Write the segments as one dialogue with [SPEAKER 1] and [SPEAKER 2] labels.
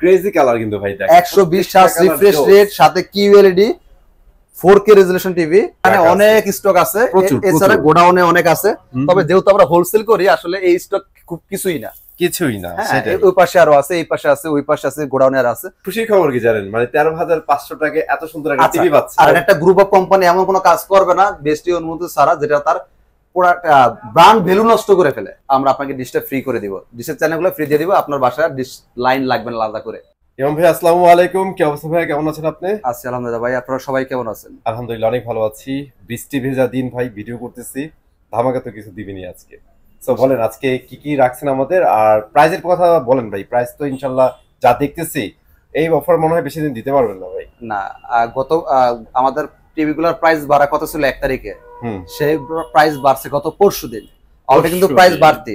[SPEAKER 1] Crazy colour কিন্তু ভাই দেখেন
[SPEAKER 2] 120 হার্জ রিফ্রেশ রেট সাথে কিউএলইডি 4K রেজোলিউশন টিভি। মানে অনেক স্টক আছে, এছাড়া গোডাউনে অনেক আছে। তবে যেহেতু আমরা হোলসেল করি আসলে এই স্টক খুব কিছুই না। সেটাই, ওই পাশে আরো আছে, এই পাশে আছে, ওই পাশে আছে, গোডাউনে আর আছে।
[SPEAKER 1] খুশির খবর কি জানেন, মানে 13,500 টাকায় এত সুন্দর একটা টিভি পাচ্ছেন।
[SPEAKER 2] আর একটা গ্রুপ অফ কোম্পানি এমন কোনো কাজ করবে না বেস্টি অনুমতি ছাড়া যেটা তার পুরো ব্র্যান্ড ভ্যালু নষ্ট করে ফেলে। আমরা আপনাকে ডিশটা ফ্রি করে দিব, ডিশের চ্যানেলগুলো ফ্রি দিয়ে দিব, আপনার বাসায় ডিশ লাইন লাগবে না আলাদা করে।
[SPEAKER 1] ইমাম ভাই আসসালামু আলাইকুম, কি অবস্থা ভাই, কেমন আছেন আপনি?
[SPEAKER 2] আছি আলহামদুলিল্লাহ ভাই, আপনারা সবাই কেমন আছেন?
[SPEAKER 1] আলহামদুলিল্লাহ অনেক ভালো আছি। বৃষ্টি ভেজা দিন ভাই, ভিডিও করতেছি, ধামাকা তো কিছু দিবেনি আজকে। সো বলেন আজকে কি কি রাখছেন আমাদের, আর প্রাইসের কথা বলেন ভাই। প্রাইস তো ইনশাআল্লাহ যা দেখতেছি এই অফার মনে হয় বেশি দিন দিতে পারবেন না ভাই।
[SPEAKER 2] না, গত আমাদের টিভিগুলোর প্রাইস বাড়া কত ছিল 1 তারিখে, সেই প্রাইস বাড়ছে গত পরশুদিন। অলরেডি কিন্তু প্রাইস বাড়তি।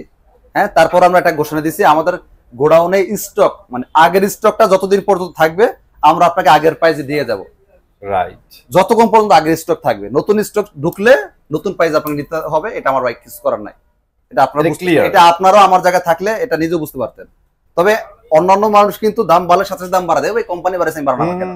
[SPEAKER 2] হ্যাঁ, তারপর আমরা একটা ঘোষণা দিছি, আমাদের গোডাউনে স্টক মানে আগের স্টকটা যতদিন পর্যন্ত থাকবে আমরা আপনাকে আগের প্রাইসে দিয়ে যাব।
[SPEAKER 1] রাইট,
[SPEAKER 2] যতক্ষণ পর্যন্ত আগের স্টক থাকবে। নতুন স্টক ঢুকলে নতুন প্রাইস আপনাকে নিতে হবে, এটা আমার ভাই কিছু করার নাই। এটা আপনারা ক্লিয়ার, এটা আপনারাও আমার জায়গায় থাকলে এটা নিজেও বুঝতে পারতেন। তবে অন্যান্য মানুষ কিন্তু দাম বাড়লে সাথে সাথে দাম বাড়া দেয়, ওই কোম্পানি বাড়াছে বাড়ানো না কেন।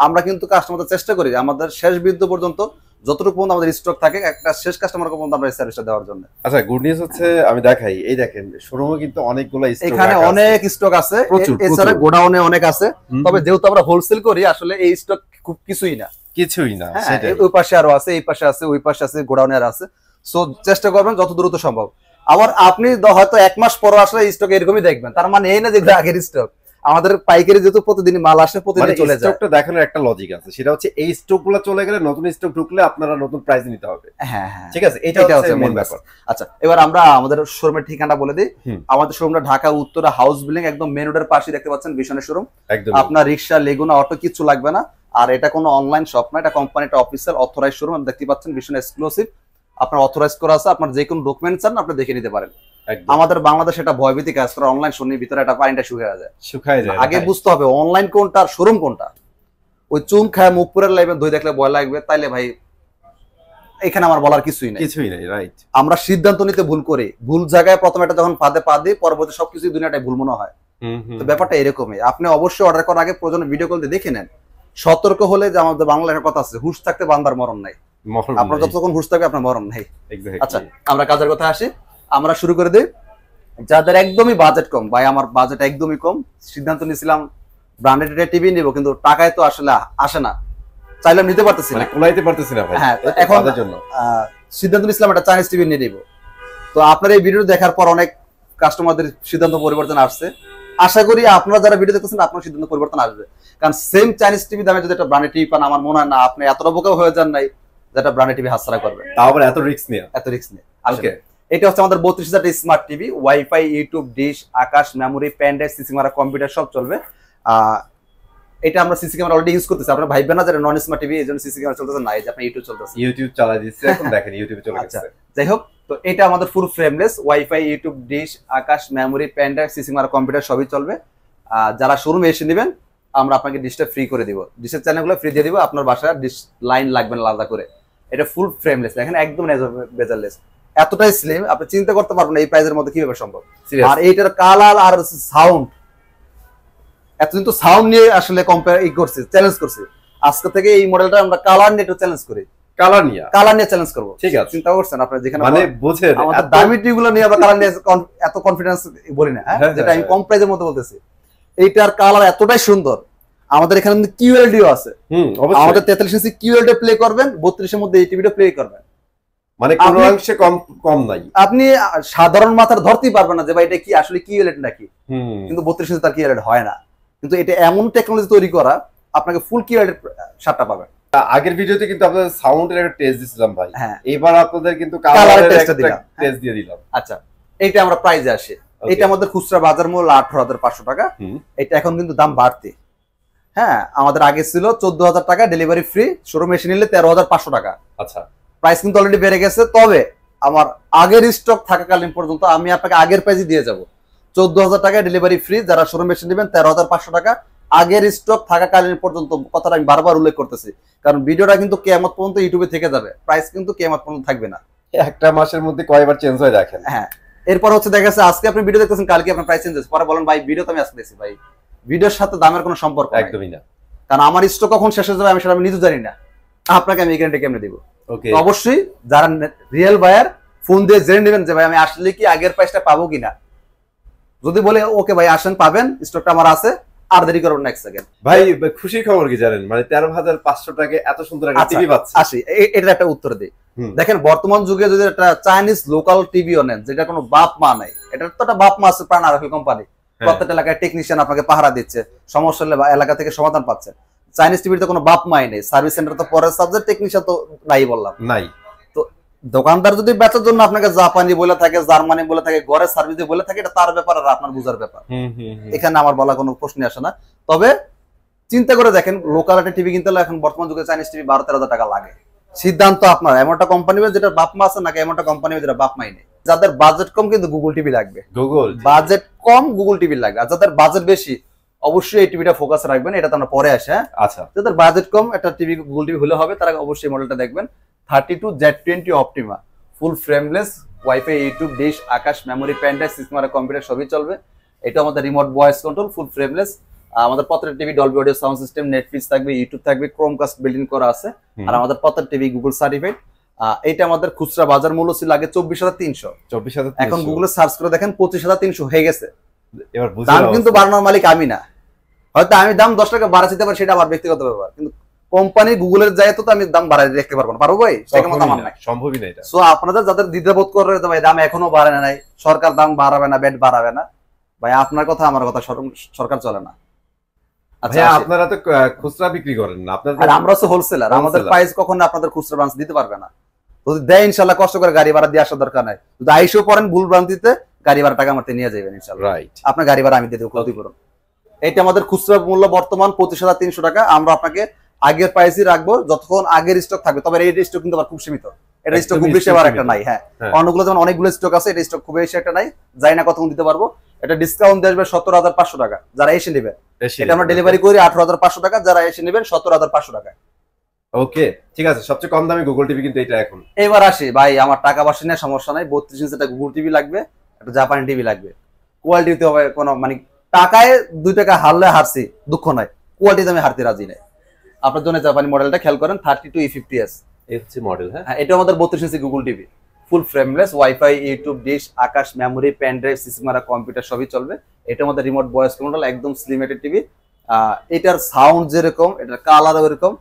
[SPEAKER 2] আমরা কিন্তু কাস্টমারদের চেষ্টা করি আমাদের শেষ বিন্দু পর্যন্ত যতটুকু পর্যন্ত আমাদের স্টক থাকে একটা শেষ কাস্টমার পর্যন্ত আমরা সার্ভিসটা দেওয়ার জন্য।
[SPEAKER 1] আচ্ছা, গুড নিউজ হচ্ছে আমি দেখাই, এই দেখেন শোরুমে কিন্তু অনেকগুলো স্টক,
[SPEAKER 2] এখানে অনেক স্টক আছে, এছাড়া গোডাউনে অনেক আছে। তবে যেহেতু আমরা হোলসেল করি আসলে এই স্টক খুব কিছুই না।
[SPEAKER 1] সেটাই,
[SPEAKER 2] ওই পাশে আরো আছে, এই পাশে আছে, ওই পাশে আছে, গোডাউনে আর আছে। সো চেষ্টা করবেন যত দ্রুত সম্ভব। আবার আপনি হয়তো 1 মাস পর আসলে স্টক এরকমই দেখবেন, তার মানে এই না যেগুলো আগের স্টক। আমাদের পাইকারি যেহেতু প্রতিদিন মাল আসে, প্রতিদিন চলে যায়।
[SPEAKER 1] স্টকটা দেখানোর একটা লজিক আছে, সেটা হচ্ছে এই স্টকগুলো চলে গেলে নতুন স্টক ঢুকলে আপনারা নতুন প্রাইস নিতে হবে।
[SPEAKER 2] হ্যাঁ হ্যাঁ,
[SPEAKER 1] ঠিক আছে, এটা হচ্ছে মেইন ব্যাপার।
[SPEAKER 2] আচ্ছা, এবার আমরা আমাদের শোরুমের ঠিকানা বলে দিই। আমাদের শোরুমটা ঢাকা উত্তরা হাউস বিল্ডিং, একদম মেন রোডের পাশে দেখতে পাচ্ছেন বিশনের শোরুম। আপনার রিকশা, লেগুনা, অটো কিছু লাগবে না। আর এটা কোনো অনলাইন শপ না, এটা কোম্পানিটা অফিসিয়াল অথরাইজ শোরুম। দেখতে পাচ্ছেন বিশন এক্সক্লুসিভ, আপনার অথরাইজ করা আছে। আপনার যে কোনো ডকুমেন্ট চান আপনি দেখে নিতে পারেন। আমাদের বাংলাদেশে এটা ভয়ভীতি কাজ করে, অনলাইন শোরুমের ভিতরে একটা পানিটা শুকায় যায়। আগে বুঝতে হবে অনলাইন কোনটা আর শোরুম কোনটা। ওই চুন খায় মুখ পুরে লাগবে, দই দেখলে ভয় লাগবে, তাইলে ভাই এখানে আমার বলার কিছুই নাই।
[SPEAKER 1] রাইট,
[SPEAKER 2] আমরা সিদ্ধান্ত নিতে ভুল করি, ভুল জায়গায় প্রথমে এটা যখন পা দিই পরবর্তী সবকিছু দুনিয়াটাই ভুল মনে হয়। তো ব্যাপারটা এরকমই। আপনি অবশ্যই অর্ডার করার আগে প্রয়োজনে ভিডিও কল দিয়ে দেখে নেন। সতর্ক হলে, যে আমাদের বাংলা একটা কথা আছে, হুশ থাকতে বান্দার মরণ নাই। আপনার যতক্ষণ হুশ থাকবে আপনার মরণ নাই। আচ্ছা, আমরা কাজের কথা আসি, আমরা শুরু করে দিই। যাদের একদমই বাজেট কম, ভাই আমার বাজেট একদমই কম, সিদ্ধান্ত নিয়েছিলাম ব্র্যান্ডেড টিভি নিব, কিন্তু টাকায় তো আসলে আসে না, চাইলাম নিতে পারতেছি না,
[SPEAKER 1] কুলাইতে পারতেছি না ভাই।
[SPEAKER 2] হ্যাঁ, এখন সিদ্ধান্ত নিয়েছিলাম একটা চাইনিজ টিভি নিয়ে নিব। তো আপনার এই ভিডিও দেখার পর অনেক কাস্টমারদের সিদ্ধান্ত পরিবর্তন আসছে। আশা করি আপনারা যারা ভিডিও দেখতেছেন আপনার সিদ্ধান্ত পরিবর্তন আসবে, কারণ সেম চাইনিজ টিভি দামে যদি একটা ব্র্যান্ডেড টিভি পান, আমার মনে হয় না আপনি এতটা বোকা হয়ে যান নাই যেটা ব্র্যান্ডেড টিভি হাতছাড়া করবে, তাও আবার এত রিস্ক নিয়ে। ওকে, এটা হচ্ছে আমাদের 32,000 smart TV, WiFi, YouTube, dish, Akash, memory, pen drive, CC camera, computer সব চলবে। এটা আমরা সিসি ক্যামেরা অলরেডি ইউজ করতেছি। আপনারা ভাইবেন না যে নন স্মার্ট টিভি এজন্য সিসি ক্যামেরা চলতেছে না, এই যে আপনি ইউটিউব চলতেছে, ইউটিউব চালাই দিচ্ছে এখন দেখেন ইউটিউবে চলে গেছে। যাই হোক, তো এটা আমাদের full frameless, WiFi, YouTube, dish, Akash, memory, pen drive, CC camera, computer সবই চলবে। যারা শোরুমে এসে নেবেন আমরা আপনাকে ডিশটা ফ্রি করে দিব, ডিশের চ্যানেলগুলো ফ্রি দিয়ে দিব, আপনার বাসায় ডিশ লাইন লাগবে না আলাদা করে। এটা ফুল ফ্রেমলেস, দেখেন একদম বেজারলেস, এতটাই স্লিম আপনি চিন্তা করতে পারবেন না এই প্রাইসের মধ্যে কিভাবে সম্ভব। আর এইটার কালার আর সাউন্ড, এতদিন তো সাউন্ড নিয়ে আসলে কম্পেয়ার করছি, চ্যালেঞ্জ করছি। আজকে থেকে এই মডেলটা আমরা কালার নিয়ে একটু চ্যালেঞ্জ করি, কালার নিয়ে চ্যালেঞ্জ করব। ঠিক আছে, চিন্তা করছেন আপনারা, যেখানে মানে বুঝেন আমাদের দামি টিভিগুলো নিয়ে আমরা কালার নিয়ে এত কনফিডেন্স বলি না, যেটা আমি কম প্রাইসের মধ্যে বলতেছি। এইটার কালার এতটাই সুন্দর। আমাদের এখানে কিউএলডিও আছে, আমাদের 43 ইঞ্চি কিউএলডি প্লে করবেন, 32 এর মধ্যে এই টিভিটা প্লে করবেন, মানে কোনো অংশে কম নাই। আপনি সাধারণ মাথার ধরতেই পারবেন না যে ভাই এটা কি আসলে কিউএলডি নাকি, কিন্তু 32 ইঞ্চি তার কিউএলডি হয় না। কিন্তু এটা এমন টেকনোলজি তৈরি করা, আপনাকে ফুল কিউএলডি শার্টটা পাবেন। আগের ভিডিওতে কিন্তু আপনাদের সাউন্ডের একটা টেস্ট দিছিলাম ভাই, এবার আপনাদের কিন্তু কালারের টেস্ট দিয়ে দিলাম। আচ্ছা, এইটা আমরা প্রাইসে আসি। এটা আমাদের খুচরা বাজার মূল্য 18,500 টাকা। এটা এখন কিন্তু দাম বাড়তি। হ্যাঁ, আমাদের আগে ছিল 14,000 টাকা, ডেলিভারি ফ্রি, শোরুমে এসে নিলে 13,500 টাকা। আচ্ছা, প্রাইস কিন্তু অলরেডি বেড়ে গেছে। তবে আমার আগের স্টক থাকাকালীন পর্যন্ত আমি আপনাকে আগের প্রাইসে দিয়ে যাব, 14,000 টাকা ডেলিভারি ফ্রি। যারা শোরুমে এসে নেবেন 13,500 টাকা আগের স্টক থাকাকালীন পর্যন্ত। কথাটা আমি বারবার উল্লেখ করতেছি, কারণ ভিডিওটা কিন্তু কিয়ামত পর্যন্ত ইউটিউবে থেকে যাবে, প্রাইস কিন্তু কিয়ামত পর্যন্ত থাকবে না। একটা মাসের মধ্যে কয়বার চেঞ্জ হয় দেখেন। হ্যাঁ, এরপর হচ্ছে দেখা যাচ্ছে আজকে আপনি ভিডিও দেখতেছেন, কালকে আপনার প্রাইস চেঞ্জ হচ্ছে, পরে বলেন ভাই ভিডিও তো আমি আজকে দেখছি, ভাই ভিডিওর সাথে দামের কোনো সম্পর্ক নাই।
[SPEAKER 1] একদমই না।
[SPEAKER 2] কারণ আমার স্টক কখন শেষ হয়ে যাবে আমি সেটা আমি নিজে জানি না, আপনাকে আমি এই গ্যারান্টি কেমনে দিব।
[SPEAKER 1] ওকে,
[SPEAKER 2] অবশ্যই যারা রিয়েল বায়ার ফোন দিয়ে জেনে নেবেন যে ভাই আমি আসলে কি আগের প্রাইসটা পাবো কিনা। যদি বলে ওকে ভাই আসেন পাবেন, স্টকটা আমার আছে, আর দেরি করবেন না এক সেকেন্ড।
[SPEAKER 1] ভাই খুশির খবর কি জানেন, মানে 13,500 টাকায় এত সুন্দর একটা টিভি পাচ্ছি।
[SPEAKER 2] আসি এটার একটা উত্তর দিই। দেখেন বর্তমান যুগে যদি একটা চাইনিজ লোকাল টিভিও নেন যেটা কোনো বাপ মা নাই, এটার তো একটা বাপ মা আছে প্রাণ রাফেল কোম্পানি, প্রত্যেকটা এলাকায় টেকনিশিয়ান আপনাকে পাহারা দিচ্ছে, সমস্যা হলে এলাকা থেকে সমাধান পাচ্ছে। চাইনিজ টিভির তো কোনো বাপ মাই নেই, সার্ভিস সেন্টার তো পরের সাবজেক্ট, টেকনিশিয়ান তো নাই বললাম
[SPEAKER 1] নাই।
[SPEAKER 2] তো দোকানদার যদি বেচার জন্য আপনাকে জাপানি বলে থাকে, জার্মানি বলে থাকে, ঘরের সার্ভিস দিয়ে বলে থাকে, এটা তার ব্যাপার আর আপনার বুঝার ব্যাপার, এখানে আমার বলা কোনো প্রশ্ন আসে না। তবে চিন্তা করে দেখেন লোকাল একটা টিভি কিনতে হলে এখন বর্তমান যুগে চাইনিজ টিভি 12-13 হাজার টাকা লাগে। সিদ্ধান্ত আপনার, এমন একটা কোম্পানি যেটা বাপ মা আছে নাকি এমন একটা কোম্পানি যেটা বাপ মাই নেই। যাদের বাজেট কম কিন্তু গুগল টিভি লাগবে,
[SPEAKER 1] গুগল
[SPEAKER 2] বাজেট কম গুগল টিভি লাগবে। আর যাদের বাজেট বেশি অবশ্যই এই টিভিটা ফোকাস রাখবেন, এটা তো আমরা পরে আসে।
[SPEAKER 1] আচ্ছা,
[SPEAKER 2] যাদের বাজেট কম একটা টিভি গুগল টিভি হলে হবে, তারা অবশ্যই মডেলটা দেখবেন 32Z20 Optima, full frameless, WiFi, YouTube, dish, Akash, memory, pen drive, system, computer সবই চলবে। এটা আমাদের remote voice control, full frameless. আমাদের প্রত্যেক TV Dolby audio sound system, Netflix থাকবে, ইউটিউব থাকবে, ক্রোমকাস্ট বিল্ড ইন করা আছে। আর আমাদের প্রত্যেক টিভি গুগল সার্টিফাইড। এটা আমাদের খুচরা বাজার মূল্য ছিল আগে 24,300,
[SPEAKER 1] 24,300,
[SPEAKER 2] এখন গুগলে সার্চ করে দেখেন 25,300 হয়ে গেছে।
[SPEAKER 1] এবার
[SPEAKER 2] দাম কিন্তু বাড়ানোর মালিক আমি না, হয়তো আমি দাম 10 টাকা বাড়াতে পারি, সেটা আমার ব্যক্তিগত ব্যাপার, কিন্তু কোম্পানি গুগলের যায় তো আমি দাম বাড়াই দেখতে পারবো না, পারবো ভাই? সেটা মত আমার নাই,
[SPEAKER 1] সম্ভবই না এটা।
[SPEAKER 2] সো আপনাদের যাদের দ্বিধাবোধ করে ভাই দাম এখনো বাড়ায় নাই, সরকার দাম বাড়াবে না, বেড বাড়াবে না, ভাই আপনার কথা আমার কথা, সরকার চলে না। আচ্ছা,
[SPEAKER 1] আপনারা তো খুচরা বিক্রি করেন না, আপনারা
[SPEAKER 2] আর আমরা হচ্ছে হোলসেলার, আমাদের প্রাইস কখনো আপনাদের খুচরা ব্রাঞ্চ দিতে পারবে না। যদি দেয় ইনশাআল্লাহ কষ্ট করে গাড়ি ভাড়া দিয়ে আসার দরকার নাই, যদি আইসো পড়েন ভুল ভ্রান্তিতে গাড়ি ভাড়া টাকা মারতে নিয়ে যাবেন ইনশাআল্লাহ,
[SPEAKER 1] রাইট,
[SPEAKER 2] আপনার গাড়ি ভাড়া আমি দিয়ে দেবো, ক্ষতি করুন। এটা আমাদের খুচরা মূল্য বর্তমান 25,300 টাকা। আমরা আপনাকে আগের প্রাইসই রাখবো যতক্ষণ আগের স্টক থাকবে, তবে এই স্টক কিন্তু আবার খুব সীমিত, এটা স্টক খুব বেশি আবার একটা নাই। হ্যাঁ, অন্যগুলো যেমন অনেকগুলো স্টক আছে, এটা স্টক খুব বেশি একটা নাই, যাই না কতক্ষণ দিতে পারবো। এটা ডিসকাউন্ট দিয়ে আসবে 17,500 টাকা যারা এসে নেবে, এটা আমরা ডেলিভারি করি 18,500 টাকা, যারা এসে নেবেন 17,500 টাকা।
[SPEAKER 1] ওকে, ঠিক আছে, সবচেয়ে কম দামি গুগল টিভি কিন্তু এটা এখন।
[SPEAKER 2] এবার আসি ভাই, আমার টাকা পয়সা নিয়ে সমস্যা নাই, 32 ইঞ্চি একটা গুগল টিভি লাগবে, একটা জাপানি টিভি লাগবে, কোয়ালিটিতে হবে কোনো মানে টাকায় 2 টাকা হারলে হারছি দুঃখ নাই, কোয়ালিটিতে আমি হারতে রাজি নাই। আপনার জন্য জাপানি মডেলটা খেয়াল করেন, 32E50s,
[SPEAKER 1] এই হচ্ছে মডেল। হ্যাঁ,
[SPEAKER 2] এটা আমাদের 32 inch Google TV, full frameless, WiFi, YouTube, dish, Akash, memory, pen drive, system, computer সবই চলবে। এটা আমাদের রিমোট ভয়েস কন্ট্রোল, একদম স্লিমেটেড টিভি। এটার সাউন্ড যেরকম, এটার কালারও এরকম,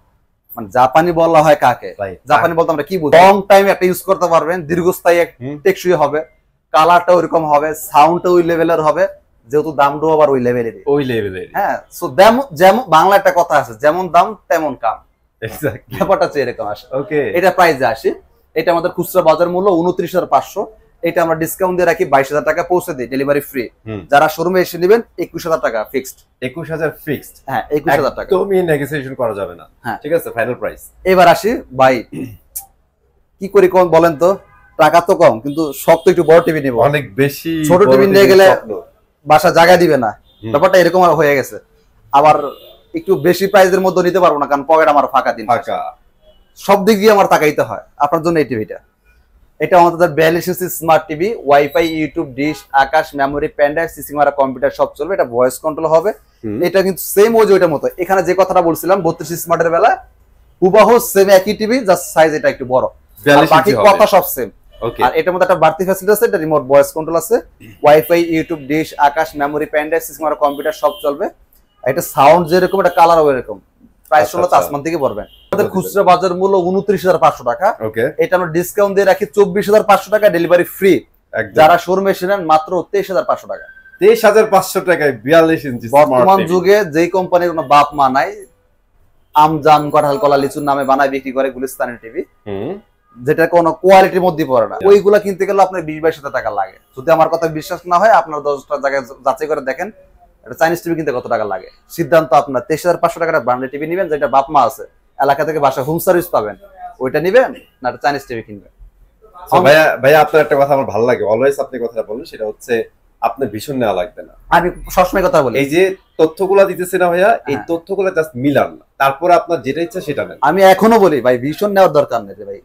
[SPEAKER 2] মানে জাপানি বলা হয় কাকে, জাপানি বলতে আমরা কি বুঝি, লং টাইম একটা ইউজ করতে পারবেন, দীর্ঘস্থায়ী টেকসই হবে, কালারটা ওইরকম হবে, সাউন্ডটা ওই লেভেলের হবে, যেহেতু দামটাও আবার ওই লেভেলের। হ্যাঁ, সো যেমন বাংলা একটা কথা আছে, যেমন দাম তেমন কাম,
[SPEAKER 1] এক্স্যাক্টলি
[SPEAKER 2] ব্যাপারটা হচ্ছে এরকম আসে।
[SPEAKER 1] ওকে,
[SPEAKER 2] এটা প্রাইসে আসে, এটা আমাদের খুচরা বাজার মূল্য 29,500, এটা আমরা ডিসকাউন্ট দিয়ে রাখি 22,000 টাকা, পৌঁছে দিই ডেলিভারি ফ্রি। যারা শোরুমে এসে নেবেন 21,000 টাকা ফিক্সড,
[SPEAKER 1] 21,000 ফিক্সড।
[SPEAKER 2] হ্যাঁ, 21,000 টাকা,
[SPEAKER 1] তুমি নেগোসিয়েশন করা যাবে না। হ্যাঁ, ঠিক আছে, ফাইনাল প্রাইস।
[SPEAKER 2] এবার আসি ভাই, কি করি কোন বলেন তো, টাকা তো কম কিন্তু শখ তো একটু বড় টিভি নিব,
[SPEAKER 1] অনেক বেশি
[SPEAKER 2] ছোট টিভি নিয়ে গেলে বাসা জায়গা দিবে না, ব্যাপারটা এরকম হয়ে গেছে। আবার একটু বেশি প্রাইসের মধ্যে নিতে পারবো না, কারণ পকেট আমার ফাঁকা, দিন ফাঁকা, সব দিক দিয়ে আমার তাকাইতে হয়। আপনার জন্য এই টিভিটা, এটা আমাদের 42 inch smart TV, WiFi, YouTube, dish, Akash, memory, pen drive, system, computer সব চলবে। এটা ভয়েস কন্ট্রোল হবে, এটা কিন্তু সেম ওই যে ওইটার মতো। এখানে যে কথাটা বলছিলাম 32 স্মার্টের বেলা, হুবাহু সেম একই টিভি, জাস্ট সাইজ এটা একটু বড়, বাকি কথা সব সেম। আর এটার মধ্যে একটা বাড়তি ফ্যাসিলিটি আছে, এটা রিমোট ভয়েস কন্ট্রোল আছে, WiFi, YouTube, dish, Akash, memory, pen drive, system, computer সব চলবে। এটা সাউন্ড যেরকম, এটা কালারও এরকম, প্রাইস হলো আসমান থেকে পড়বেন। আমাদের খুচরা বাজার মূল্য 29,500 টাকা, এটা আমরা ডিসকাউন্ট দিয়ে রাখি 24,500 টাকা, ডেলিভারি ফ্রি। যারা শোরুমে এসে নেন মাত্র 23,500 টাকা,
[SPEAKER 1] 23,500 টাকায় 42 ইঞ্চি।
[SPEAKER 2] বর্তমান যুগে যেই কোম্পানির কোনো বাপ মা নাই, আমজাম, কাঁঠাল, কলা, লিচুর নামে বানায় বিক্রি করে গুলিস্তানের টিভি, যেটা কোনো কোয়ালিটির মধ্যে পড়ে না, ওইগুলা কিনতে গেলে আপনার 20-22 টাকা লাগে। যদি আমার কথা বিশ্বাস না হয়, আপনার 10টা জায়গায় যাচাই করে দেখেন, একটা চাইনিজ টিভি কিনতে কত টাকা লাগে। সিদ্ধান্ত আপনার, 23,500 টাকার ব্র্যান্ডেড টিভি নিবেন, যেটা বাপ মা আছে, এলাকা থেকে বাসা হোম সার্ভিস পাবেন, ওইটা নিবেন না একটা চাইনিজ টিভি কিনবেন।
[SPEAKER 1] ভাইয়া আপনার একটা কথা আমার ভালো লাগে, অলওয়েজ আপনি কথাটা বলেন, সেটা হচ্ছে আপনার ভীষণ নেওয়া লাগবে না।
[SPEAKER 2] আমি সবসময় কথা বলি,
[SPEAKER 1] এই যে তথ্যগুলা দিতেছে না ভাইয়া, এই তথ্যগুলা জাস্ট মিলান না, তারপরে আপনার যেটা ইচ্ছা সেটা নেন।
[SPEAKER 2] আমি এখনো বলি ভাই, ভীষণ নেওয়ার দরকার নেই ভাই,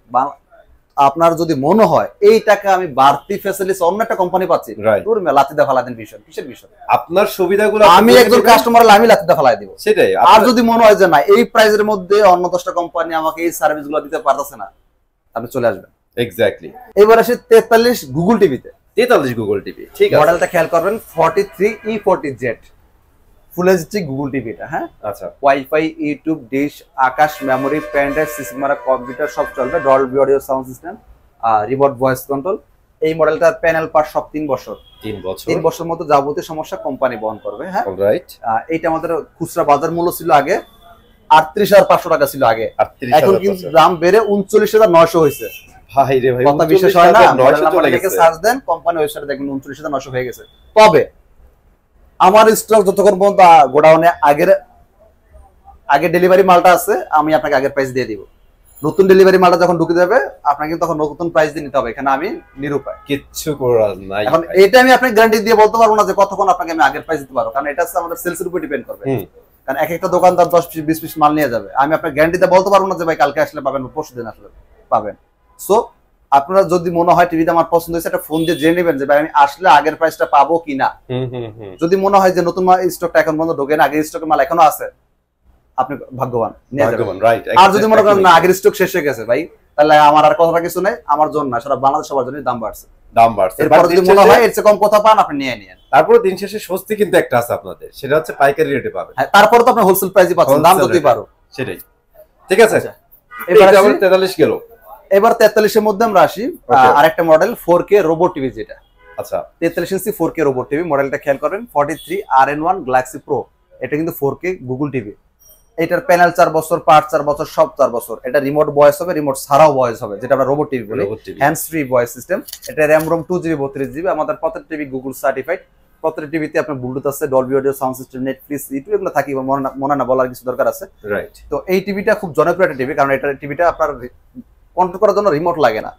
[SPEAKER 2] আপনার যদি মনে হয় এই টাকা আমি বাড়তি ফ্যাসিলিটিস অন্য একটা কোম্পানি পাচ্ছি, দূর মে লাতিদা ফালা দেন বিষয় কিসের বিষয়?
[SPEAKER 1] আপনার সুবিধাগুলো
[SPEAKER 2] আমি একজন কাস্টমার আমি লাতিদা ফালাই দিব।
[SPEAKER 1] সেটাই।
[SPEAKER 2] আর যদি মনে হয় যে না এই প্রাইসের মধ্যে অন্য 10টা কোম্পানি আমাকে এই সার্ভিসগুলো দিতে পারতেছে না, আপনি চলে আসবেন।
[SPEAKER 1] এক্স্যাক্টলি।
[SPEAKER 2] এবার আসি 43 গুগল টিভিতে।
[SPEAKER 1] 43 গুগল টিভি, ঠিক আছে।
[SPEAKER 2] মডেলটা খেয়াল করবেন 43E40Z ফুল এইচডি গুগল টিভিটা। হ্যাঁ,
[SPEAKER 1] আচ্ছা।
[SPEAKER 2] Wifi, YouTube, dish, Akash, memory, pen drive, সিস্টেমারা, computer সব চলবে। Dolby audio sound system, remote voice control. এই মডেলটার প্যানেল পার সব 3 বছর।
[SPEAKER 1] 3
[SPEAKER 2] বছর মতো যাবতীয় সমস্যা কোম্পানি বহন করবে। হ্যাঁ,
[SPEAKER 1] অলরাইট।
[SPEAKER 2] এইটা আমাদের খুচরা বাজার মূল্য ছিল আগে 38,500 টাকা ছিল আগে, এখন কিন্তু দাম বেড়ে 39,900 হয়েছে।
[SPEAKER 1] ভাই রে ভাই,
[SPEAKER 2] কথা বিশেষ হয় না, 900 চলে গেছে। সার্চ দেন কোম্পানি ওয়েবসাইটে দেখবেন 39,900 হয়ে গেছে। তবে আমার স্টক যতক্ষণ পর্যন্ত গোডাউনে আগে ডেলিভারি মালটা আছে, আমি আপনাকে আগের প্রাইস দিয়ে দিব। নতুন ডেলিভারি মালটা যখন ঢুকে যাবে আপনাকে কিন্তু তখন নতুন প্রাইস দিয়ে নিতে হবে। এখানে আমি নিরুপায়,
[SPEAKER 1] কিচ্ছু করার নাই।
[SPEAKER 2] এখন এটা আমি আপনাকে গ্যারান্টি দিয়ে বলতে পারবো না যে কতক্ষণ আপনাকে আমি আগের প্রাইস দিতে পারবো, কারণ এটা হচ্ছে আমাদের সেলসের উপর ডিপেন্ড করবে। কারণ এক একটা দোকানদার 10-20 পিস মাল নিয়ে যাবে, আমি আপনাকে গ্যারান্টি দিয়ে বলতে পারবো না যে ভাই কালকে আসলে পাবেন, পরশু দিন আসলে পাবেন। সো আপনারা যদি মনে হয় টিভিটা আমার পছন্দ হয়েছে, একটা ফোন দিয়ে জেনে নেবেন যে ভাই আমি আসলে আগের প্রাইসটা পাবো কিনা। যদি মনে হয় যে নতুন স্টকটা এখন পর্যন্ত ঢোকে না, আগের স্টকের মাল এখনো আছে, আপনি ভাগ্যবান, নিয়ে যাবেন। আর যদি মনে করেন না আগের স্টক শেষ হয়ে গেছে ভাই, তাহলে আমার আর কথাটা কিছু নাই, আমার জন্য না, সারা বাংলাদেশ সবার জন্য দাম বাড়ছে। এরপর যদি মনে হয় এর চেয়ে কম কথা পান, আপনি নিয়ে নিন।
[SPEAKER 1] তারপরে দিন শেষে স্বস্তি কিন্তু একটা আছে আপনাদের, সেটা হচ্ছে পাইকারি রেটে পাবেন।
[SPEAKER 2] তারপরে তো আপনি হোলসেল প্রাইসে পাচ্ছেন, দাম যতই পারো।
[SPEAKER 1] সেটাই, ঠিক আছে।
[SPEAKER 2] এবার
[SPEAKER 1] 43 গেল।
[SPEAKER 2] এবার 43 এর মধ্যে আমরা আসি আরেকটা মডেল 4K রোবট টিভি, যেটা
[SPEAKER 1] আচ্ছা
[SPEAKER 2] 43 ইঞ্চি 4K রোবট টিভি। মডেলটা খেয়াল করেন 43RN1 গ্যালাক্সি প্রো। এটা কিন্তু 4K গুগল টিভি। এটার প্যানেল 4 বছর, পার্ট 4 বছর, সব 4 বছর। এটা রিমোট ভয়েস হবে, রিমোট ছাড়াও ভয়েস হবে, যেটা আমরা রোবট টিভি বলি, হ্যান্ডস ফ্রি ভয়েস সিস্টেম। এটা র‍্যাম রোম 2GB 32GB। আমাদের প্রত্যেক টিভি গুগল সার্টিফাইড। প্রত্যেক টিভিতে আপনার ব্লুটুথ আছে, Dolby audio sound system, Netflix, YouTube এগুলো থাকি, মনে না বলার কিছু দরকার আছে।
[SPEAKER 1] রাইট।
[SPEAKER 2] তো এই টিভিটা খুব জনপ্রিয় একটা টিভি, কারণ এটা টিভিটা আপনার কন্ট্রোল করার জন্য রিমোট লাগে না,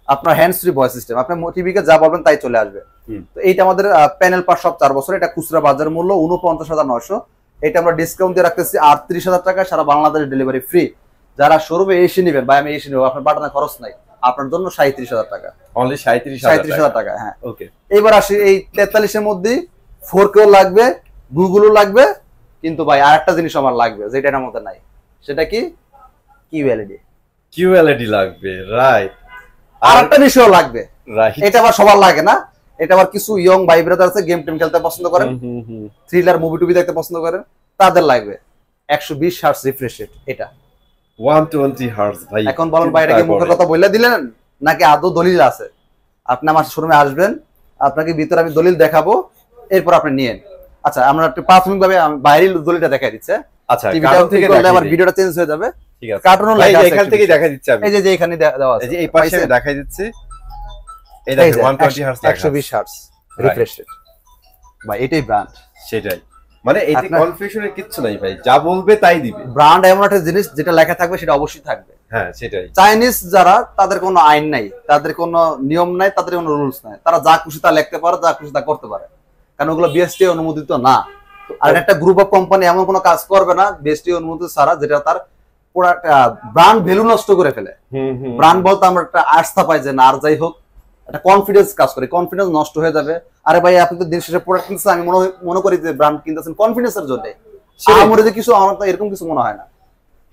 [SPEAKER 2] আপনার হ্যান্ডস ফ্রি ভয়েস সিস্টেম। আপনার টিভিকে যা বলবেন তাই চলে আসবে। তো এইটা আমাদের প্যানেল পার সব 4 বছর। এটা খুচরা বাজার মূল্য 49,900। এটা আমরা ডিসকাউন্ট দিয়ে রাখতেছি 38,000 টাকা, সারা বাংলাদেশ ডেলিভারি ফ্রি। যারা শোরুমে এসে নেবেন, ভাই আমি এসে নেবো, আপনার পাঠানোর খরচ নাই, আপনার জন্য 37,000 টাকা,
[SPEAKER 1] অনলি 37,000
[SPEAKER 2] টাকা। হ্যাঁ, ওকে। এবার আসি এই 43 এর মধ্যে 4K লাগবে, গুগলও লাগবে, কিন্তু ভাই আরেকটা জিনিস আমার লাগবে যেটা এর মধ্যে নাই, সেটা কি
[SPEAKER 1] কিউএলইডি লাগবে। রাইট।
[SPEAKER 2] আরেকটা বিষয় লাগবে,
[SPEAKER 1] রাইট।
[SPEAKER 2] এটা আবার সবার লাগে না। এটা আবার কিছু ইয়ং ভাই ব্রাদার আছে, গেম টেম খেলতে পছন্দ করেন, থ্রিলার মুভি টুভি দেখতে পছন্দ করেন, তাদের লাগবে 120 হার্টজ রিফ্রেশ রেট। এটা
[SPEAKER 1] 120 হার্টজ। ভাই
[SPEAKER 2] এখন বলেন ভাই এটা কি মুখের কথা বলে দিলেন নাকি আদৌ দলিল আছে? আপনি আমার শোরুমে আসবেন, আপনাকে ভিতরে আমি দলিল দেখাবো, এরপর আপনি নিয়েন। আচ্ছা, আমরা একটু প্রাথমিকভাবে আমি বাইরের দলিলটা দেখাই দিচ্ছি।
[SPEAKER 1] আচ্ছা,
[SPEAKER 2] টিভিটা থেকে করলে আমার ভিডিওটা চেঞ্জ হয়ে যাবে।
[SPEAKER 1] ঠিক আছে,
[SPEAKER 2] কার্টুনও লেখা আছে,
[SPEAKER 1] এখান থেকে দেখাই দিচ্ছি আমি।
[SPEAKER 2] এই যে এখানে দেওয়া আছে,
[SPEAKER 1] এই যে এই পাশে দেখাই দিচ্ছি। এই দেখেন 120 হার্টজ,
[SPEAKER 2] 120 হার্টজ রিফ্রেশ রেট। ভাই এটাই ব্র্যান্ড।
[SPEAKER 1] সেটাই, মানে এতে কনফিউশনের কিছু নাই ভাই, যা বলবে তাই দিবে।
[SPEAKER 2] ব্র্যান্ড এমন একটা জিনিস যেটা লেখা থাকবে সেটা অবশ্যই থাকবে।
[SPEAKER 1] হ্যাঁ, সেটাই।
[SPEAKER 2] চাইনিজ যারা, তাদের কোনো আইন নাই, তাদের কোনো নিয়ম নাই, তাদের কোনো রুলস নাই, তারা যা খুশি তা লিখতে পারে, যা খুশি তা করতে পারে, কারণ ওগুলো বিএসটি অনুমোদিত না। আর একটা গ্রুপ অফ কোম্পানি এমন কোনো কাজ করবে না বিএসটি অনুমোদিত ছাড়া, যেটা তার পুরো ব্র্যান্ড ভ্যালু নষ্ট করে ফেলে। ব্র্যান্ড বলতে আমরা একটা আস্থা পাই যে না, আর যাই হোক একটা কনফিডেন্স কাজ করে, কনফিডেন্স নষ্ট হয়ে যাবে। আরে ভাই আপনি তো দিন শেষে প্রোডাক্ট কিনছেন, আমি মনে করি যে ব্র্যান্ড কিনতেছেন কনফিডেন্সের জন্য, আমার যে কিছু, আমার তো এরকম কিছু মনে হয় না।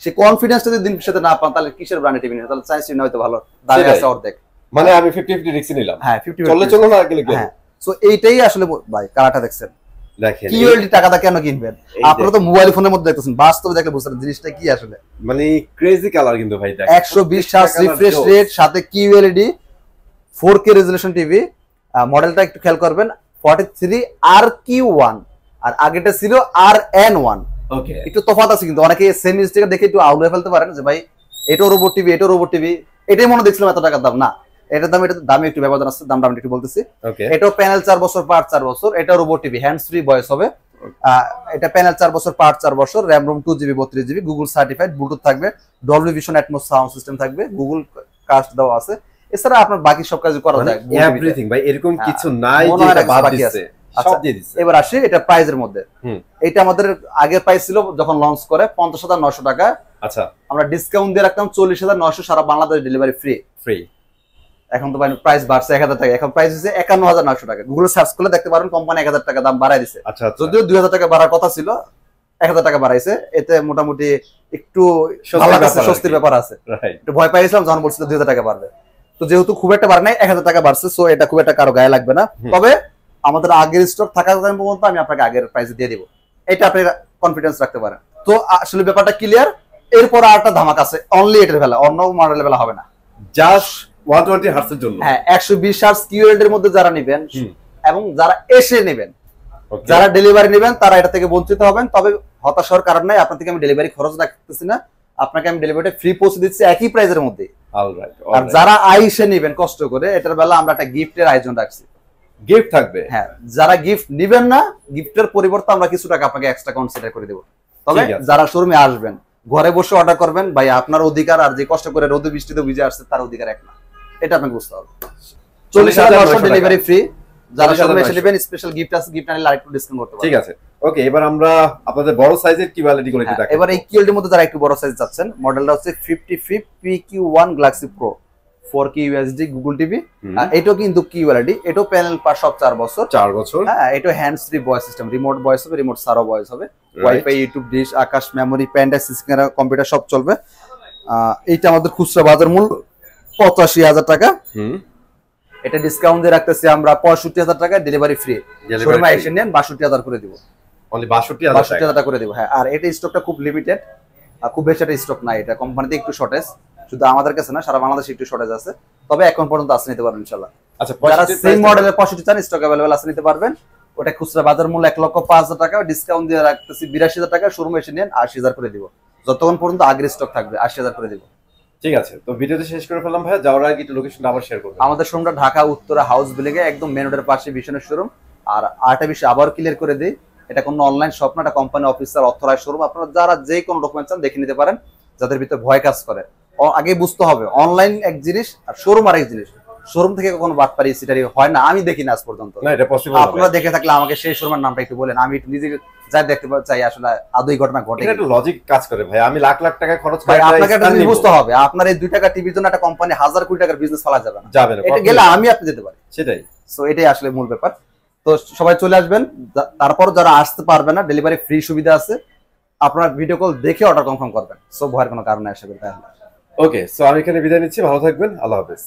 [SPEAKER 2] সেই কনফিডেন্সটা যদি দিন সাথে না পান, তাহলে কিসের ব্র্যান্ড টিভি নেন? তাহলে চাইনিজ হয়তো ভালো দামে আছে অর্ধেক।
[SPEAKER 1] মানে আমি 50-50 রিস্ক নিলাম।
[SPEAKER 2] হ্যাঁ, 50
[SPEAKER 1] চলো না গেলে গেল।
[SPEAKER 2] হ্যাঁ, সো এইটাই আসলে ভাই কালারটা দেখছেন,
[SPEAKER 1] দেখেন
[SPEAKER 2] কিউএলডি টাকাটা কেন কিনবেন? আপনারা তো মোবাইল ফোনের মধ্যে দেখতেছেন, বাস্তবে দেখলে বুঝতে পারবেন জিনিসটা কি আসলে।
[SPEAKER 1] মানে ক্রেজি কালার কিন্তু ভাই, দেখেন
[SPEAKER 2] 120 হার্টজ রিফ্রেশ রেট, সাথে কিউএলডি 4K রেজোলিউশন টিভি। মডেলটা একটু খেয়াল করবেন 43RQ1, আর আগেটা ছিল RN1।
[SPEAKER 1] ওকে,
[SPEAKER 2] একটু তফাৎ আছে, কিন্তু অনেকে সেম স্টিকার দেখে একটু আউট হয়ে ফেলতে পারেন যে ভাই এটাও রোবট টিভি, এটাও রোবট টিভি, এটাই মনে দেখছিলাম এত টাকার দাম। না, এটার দাম, এটার দামে একটু ব্যবধান আছে, দামটা আমি একটু বলতেছি। এটাও প্যানেল 4 বছর, পার্ট 4 বছর। এটা robot TV, hands free voice হবে। এটা প্যানেল 4 বছর, পার্ট 4 বছর, RAM ROM 2GB 32GB, Google certified, Bluetooth থাকবে, Dolby Vision Atmos sound system থাকবে, গুগল কাস্ট দেওয়া আছে। এছাড়া আপনার বাকি সব কাজ করা যায়,
[SPEAKER 1] এভরিথিং ভাই, এরকম কিছু নাই যে এটা বাদ দিচ্ছে, সব দিয়ে দিচ্ছে।
[SPEAKER 2] এবার আসি এটা প্রাইজের মধ্যে। এটা আমাদের আগের প্রাইস ছিল যখন লঞ্চ করে 50,900 টাকা।
[SPEAKER 1] আচ্ছা,
[SPEAKER 2] আমরা ডিসকাউন্ট দিয়ে রাখতাম 40,900, সারা বাংলাদেশ ডেলিভারি ফ্রি। এখন তো প্রাইস বাড়ছে 1000 টাকা, এখন প্রাইস হচ্ছে 51900 টাকা। গুগলে সার্চ করলে দেখতে পারেন কোম্পানি 1000 টাকা দাম বাড়ায় দিছে।
[SPEAKER 1] আচ্ছা আচ্ছা।
[SPEAKER 2] যদিও 2000 টাকা বাড়ার কথা ছিল, 1000 টাকা বাড়াইছে। এতে মোটামুটি একটু ভালো লাগছে, স্বস্তির ব্যাপার আছে।
[SPEAKER 1] রাইট।
[SPEAKER 2] একটু ভয় পাইছিলাম যখন বলছিল 2000 টাকা বাড়বে, তো যেহেতু খুব একটা বাড়ে নাই, 1000 টাকা বাড়ছে, সো এটা খুব একটা কারো গায়ে লাগবে না। তবে আমাদের আগের স্টক থাকার পর্যন্ত আমি আপনাকে আগের প্রাইসে দিয়ে দিব, এটা আপনি কনফিডেন্স রাখতে পারেন। তো আসলে ব্যাপারটা ক্লিয়ার। এরপর আরেকটা ধামাক আছে, অনলি এটার বেলা, অন্য মডেলের বেলা হবে না,
[SPEAKER 1] জাস্ট 120 হার্টজের জন্য।
[SPEAKER 2] হ্যাঁ 120 হার্টজ কিউএলডি এর মধ্যে যারা নেবেন এবং যারা এসে নেবেন, যারা ডেলিভারি নেবেন তারা এটা থেকে বঞ্চিত হবেন। তবে হতাশ হওয়ার কারণ নাই, আপনার থেকে আমি ডেলিভারি খরচ রাখতেছি না, আপনাকে আমি ডেলিভারিটা ফ্রি পৌঁছে দিচ্ছি একই প্রাইসের মধ্যে। আর যারা আইসে নেবেন কষ্ট করে, এটার বেলা আমরা একটা গিফটের আয়োজন রাখছি,
[SPEAKER 1] গিফট থাকবে।
[SPEAKER 2] হ্যাঁ, যারা গিফট নিবেন না, গিফটের পরিবর্তে আমরা কিছু টাকা আপনাকে এক্সট্রা কনসিডার করে দেবো। তবে যারা শোরুমে আসবেন, ঘরে বসে অর্ডার করবেন, ভাই আপনার অধিকার, আর যে কষ্ট করে রোদে বৃষ্টিতে ভিজে আসছে তার অধিকার এক না, এটা আপনাকে বুঝতে হবে। 40,900 ডেলিভারি ফ্রি। যারা শোরুমে এসে নেবেন স্পেশাল গিফট আছে, গিফট আনলে আরেকটু ডিসকাউন্ট করতে পারবেন।
[SPEAKER 1] ঠিক আছে, ওকে। এবার আমরা আপনাদের বড় সাইজের কিউএলইডি গুলো একটু দেখাবো।
[SPEAKER 2] এবার এই কিউএলডি এর মধ্যে যারা একটু বড় সাইজ চাচ্ছেন, মডেলটা হচ্ছে 55 PQ1 Galaxy Pro 4K UHD Google TV. এটাও কিন্তু কিউএলইডি, এটাও প্যানেল পার সব 4 বছর। হ্যাঁ, এটা hands free voice system, remote voice হবে, রিমোট সারো ভয়েস হবে, wifi, YouTube, dish, Akash, memory, pen drive, system, computer সব চলবে। এইটা আমাদের খুচরা বাজার মূল্য 85,000 টাকা। এটা ডিসকাউন্ট দিয়ে রাখতেছি আমরা 65,000 টাকা, ডেলিভারি ফ্রি। শোরুমে এসে নেন 62,000 করে দিব,
[SPEAKER 1] অনলি 62,000
[SPEAKER 2] টাকা করে দিব। হ্যাঁ, আর এটা স্টকটা খুব লিমিটেড, খুব বেশি একটা স্টক নাই, এটা কোম্পানিতে একটু শর্টেজ, শুধু আমাদের কাছে না সারা বাংলাদেশে একটু শর্টেজ আছে। তবে এখন পর্যন্ত আছে, নিতে পারবেন ইনশাআল্লাহ।
[SPEAKER 1] আচ্ছা,
[SPEAKER 2] যারা সেম মডেলের 65 চান, স্টক अवेलेबल আছে, নিতে পারবেন। ওটা খুচরা বাজার মূল্য 1,05,000 টাকা, ডিসকাউন্ট দিয়ে রাখতেছি 82,000 টাকা। শোরুমে এসে নেন 80,000 করে দিব, যতক্ষণ পর্যন্ত আগের স্টক থাকবে 80,000 করে দিব।
[SPEAKER 1] ঠিক আছে, তো ভিডিওতে শেষ করে ফেললাম ভাইয়া। যাওয়ার আগে একটু লোকেশনটা আবার শেয়ার করবেন।
[SPEAKER 2] আমাদের শোরুমটা ঢাকা উত্তরা হাউস বিল্ডিং এ একদম মেন রোডের পাশে ভিশনের শোরুম। আর আরেকটা বিষয় আবার ক্লিয়ার করে দিই, এটা কোনো অনলাইন শপ না, এটা কোম্পানি অফিসার অথরাইজ শোরুম। আপনারা যারা যে কোনো ডকুমেন্ট চান দেখে নিতে পারেন, যাদের ভিতরে ভয় কাজ করে। আগে বুঝতে হবে অনলাইন এক জিনিস আর শোরুম আরেক জিনিস। শোরুম থেকে কখনো বাটপারি সিটারি হয় না, আমি দেখি না আজ পর্যন্ত।
[SPEAKER 1] না, এটা পসিবল।
[SPEAKER 2] আপনারা দেখে থাকলে আমাকে সেই শোরুমের নামটা একটু বলেন, আমি একটু নিজে যাই দেখতে চাই আসলে আদৌ ঘটনা ঘটে।
[SPEAKER 1] এটা একটু লজিক কাজ করে ভাই। আমি লাখ লাখ টাকা খরচ করে,
[SPEAKER 2] আপনাকে একটা জিনিস বুঝতে হবে, আপনার এই 2 টাকা টিভির জন্য একটা কোম্পানি 1000 কোটি টাকার বিজনেস ফেলা যাবে না। এটা গেলে আমি আপনি যেতে পারি,
[SPEAKER 1] সেটাই।
[SPEAKER 2] সো এটাই আসলে মূল ব্যাপার। তো সবাই চলে আসবেন। তারপর যারা আসতে পারবে না, ডেলিভারি ফ্রি সুবিধা আছে, আপনারা ভিডিও কল দেখে অর্ডার কনফার্ম করবেন। সো ভয়ের কোনো কারণে আশা করি। তাহলে
[SPEAKER 1] ওকে, সো আমি এখানে বিদায় নিচ্ছি। ভালো থাকবেন, আল্লাহ হাফেজ।